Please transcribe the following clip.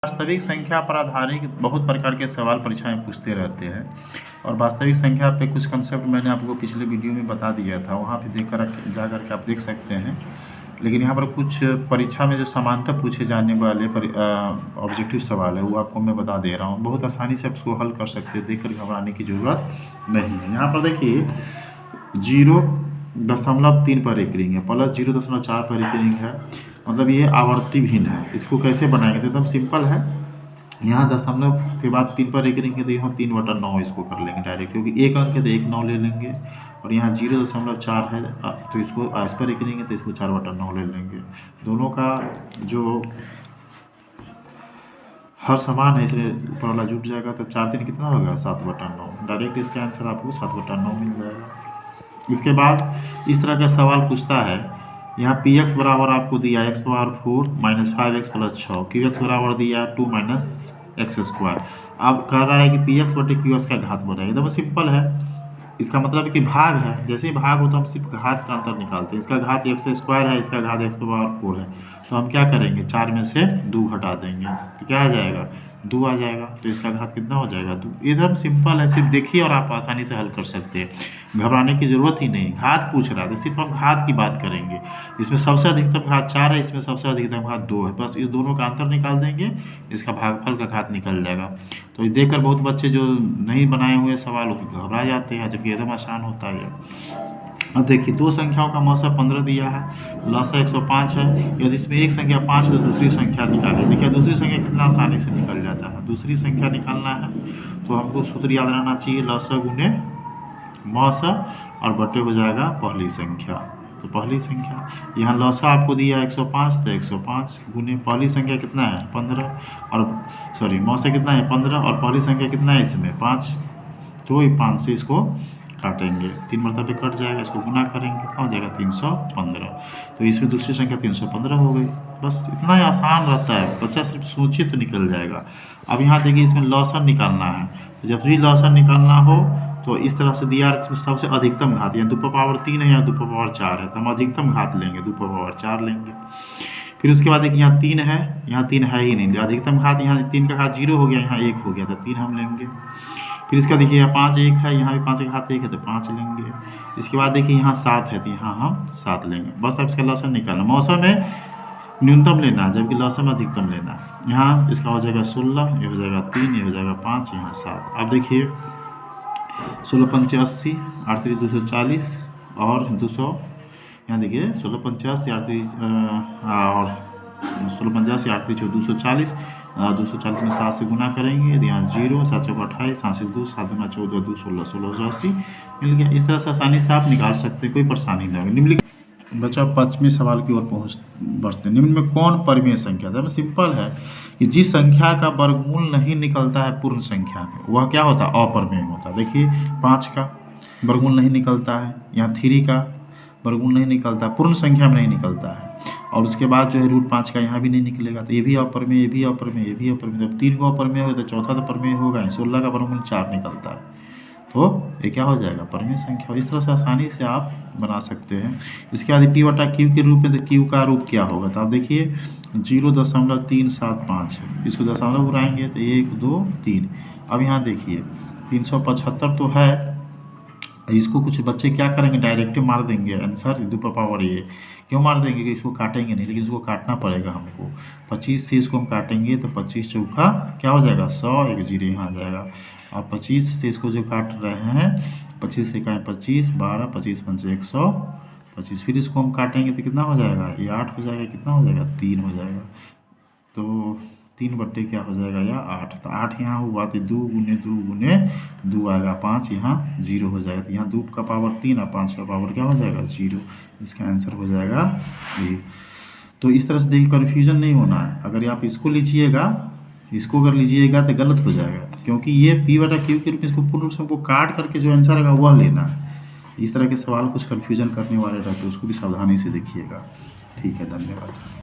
वास्तविक संख्या पर आधारित बहुत प्रकार के सवाल परीक्षा में पूछते रहते हैं और वास्तविक संख्या पे कुछ कंसेप्ट मैंने आपको पिछले वीडियो में बता दिया था, वहाँ पे देख कर जा कर के आप देख सकते हैं। लेकिन यहाँ पर कुछ परीक्षा में जो समानतः पूछे जाने वाले ऑब्जेक्टिव सवाल है वो आपको मैं बता दे रहा हूँ। बहुत आसानी से आप उसको हल कर सकते हैं, देख कर घबराने की ज़रूरत नहीं है। यहाँ पर देखिए 0.3 पर एक रिंग है प्लस 0.4 पर एक रिंग है, मतलब ये आवर्ती भिन्न है। इसको कैसे बनाएंगे तो एकदम सिंपल है। यहाँ दशमलव के बाद 3 पर एक रिंग है तो यहाँ 3/9 इसको कर लेंगे डायरेक्ट, क्योंकि एक अंक है तो 1 9 ले लेंगे। और यहाँ 0.4 है तो इसको इस पर एक रिंग है तो इसको 4/9 ले लेंगे। दोनों का जो हर समान है इसलिए ऊपर वाला जुट जाएगा तो 4 3 कितना होगा 7/9। डायरेक्ट इसका आंसर आपको 7/9 मिल जाएगा। इसके बाद इस तरह का सवाल पूछता है, यहाँ पी एक्स बराबर आपको दिया x power 4 minus 5x plus 6, Q x बराबर दिया 2 माइनस एक्स स्क्वायर। अब कह रहा है कि पी एक्स बटे क्यू एक्स का घात बढ़ेगा। एकदम सिंपल है, इसका मतलब है कि भाग है। जैसे ही भाग हो तो हम सिर्फ घात का अंतर निकालते हैं। इसका घात एक्स स्क्वायर है, इसका घात x पावर 4 है, तो हम क्या करेंगे 4 में से 2 घटा देंगे तो क्या आ जाएगा 2 आ जाएगा। तो इसका घात कितना हो जाएगा 2। एकदम सिंपल है, सिर्फ देखिए और आप आसानी से हल कर सकते हैं, घबराने की ज़रूरत ही नहीं। घात पूछ रहा है तो सिर्फ हम घात की बात करेंगे। इसमें सबसे अधिकतम घात 4 है, इसमें सबसे अधिकतम घात 2 है, बस इस दोनों का अंतर निकाल देंगे, इसका भागफल का घात निकल जाएगा। तो ये देखकर बहुत बच्चे जो नहीं बनाए हुए सवाल घबरा जाते हैं, जबकि एकदम आसान होता है। अब देखिए दो संख्याओं का मौसा 15 दिया है, लसा 105 है। यदि इसमें एक संख्या 5 है तो दूसरी संख्या निकालिए। देखिए दूसरी संख्या कितना आसानी से निकल जाता है। दूसरी संख्या निकालना है तो हमको सूत्र याद रहना चाहिए, लसा गुने मौसा और बटे हो जाएगा पहली संख्या। तो पहली संख्या यहाँ लसा आपको दिया 105 तो 105 गुने पहली संख्या कितना है 15 और मौसा कितना है 15 और पहली संख्या कितना है इसमें 5, तो 5 से इसको काटेंगे, 3 मरतबे कट जाएगा, इसको गुना करेंगे कितना हो जाएगा 315। तो इसमें दूसरी संख्या 315 हो गई। बस इतना ही आसान रहता है, बच्चा सिर्फ सोचे तो निकल जाएगा। अब यहाँ देखिए इसमें लॉसन निकालना है, तो जब भी लॉसन निकालना हो तो इस तरह से दिया इसमें सबसे अधिकतम घात, यहाँ 2/3 है या 2/4 है, तो हम अधिकतम घात लेंगे 2/4 लेंगे। फिर उसके बाद देखिए यहाँ 3 है, यहाँ 3 है ही नहीं, अधिकतम घात यहाँ 3 का घात 0 हो गया, यहाँ 1 हो गया तो 3 हम लेंगे। फिर इसका देखिए यहाँ 5 1 है, यहाँ भी 5 का घात 1 है तो 5 लेंगे। इसके बाद देखिए यहाँ 7 है तो यहाँ हम 7 लेंगे। बस अब इसका लसन निकालना, मौसम में न्यूनतम लेना है जबकि लसन में अधिकतम लेना है। यहाँ इसका हो जाएगा 16, ये हो जाएगा 3, ये हो जाएगा 5, यहाँ 7। अब देखिए 16 पंचे 80, 8 3 240 और 200, यहाँ देखिए 16 85 8 और 16 85 8 3 240, 240 में 7 से गुना करेंगे तो यहाँ 0 7 चौक 28, 7 से 2 7 दूना 14 2 16 1680 मिल गया। इस तरह से आसानी से आप निकाल सकते हैं, कोई परेशानी नहीं होगी। निम्नलिखित बच्चा 5वें सवाल की ओर बढ़ते हैं। निम्न में कौन परिमेय संख्या है? सिंपल है कि जिस संख्या का वर्गमूल नहीं निकलता है पूर्ण संख्या में वह क्या होता है अपरिमेय होता है। देखिए 5 का वर्गमूल नहीं निकलता है, यहाँ 3 का वर्गमूल नहीं निकलता, पूर्ण संख्या में नहीं निकलता है, और उसके बाद जो है √5 का यहाँ भी नहीं निकलेगा, तो ये भी अपरिमेय, ये भी अपरिमेय, ये भी अपरिमेय। जब 3 को अपरिमेय हो तो चौथा तो परिमेय होगा। 16 का वर्गमूल 4 निकलता है, तो ये क्या हो जाएगा परिमेय संख्या। इस तरह से आसानी से आप बना सकते हैं। इसके बाद P/Q के रूप में, तो Q का रूप क्या होगा तो आप देखिए 0.375 है, इसको दशमलव उड़ाएंगे तो 1 2 3। अब यहाँ देखिए 375 तो है, इसको कुछ बच्चे क्या करेंगे डायरेक्ट मार देंगे आंसर 2 ये। क्यों मार देंगे कि इसको काटेंगे नहीं, लेकिन इसको काटना पड़ेगा हमको। 25 से इसको हम काटेंगे तो 25 चौका क्या हो जाएगा 100, एक 0 यहाँ आ जाएगा। और 25 से इसको जो काट रहे हैं 25 से कहें 25 12 25 5 125, फिर इसको हम काटेंगे तो कितना हो जाएगा ये 8 हो जाएगा, कितना हो जाएगा 3 हो जाएगा। तो 3 बट्टे क्या हो जाएगा या 8, तो 8 यहाँ हुआ तो 2 गुने 2 गुने 2 आएगा 5, यहाँ 0 हो जाएगा। तो यहाँ 2 का पावर 3 और 5 का पावर क्या हो जाएगा 0, इसका आंसर हो जाएगा ये। तो इस तरह से देखिए कन्फ्यूजन नहीं होना है। अगर आप इसको लीजिएगा, इसको अगर लीजिएगा तो गलत हो जाएगा, क्योंकि ये P/Q के रूप में इसको पूर्ण रूप से हमको काट करके जो आंसर आएगा वह लेना है। इस तरह के सवाल कुछ कन्फ्यूजन करने वाले रहते हैं, उसको भी सावधानी से देखिएगा। ठीक है, धन्यवाद।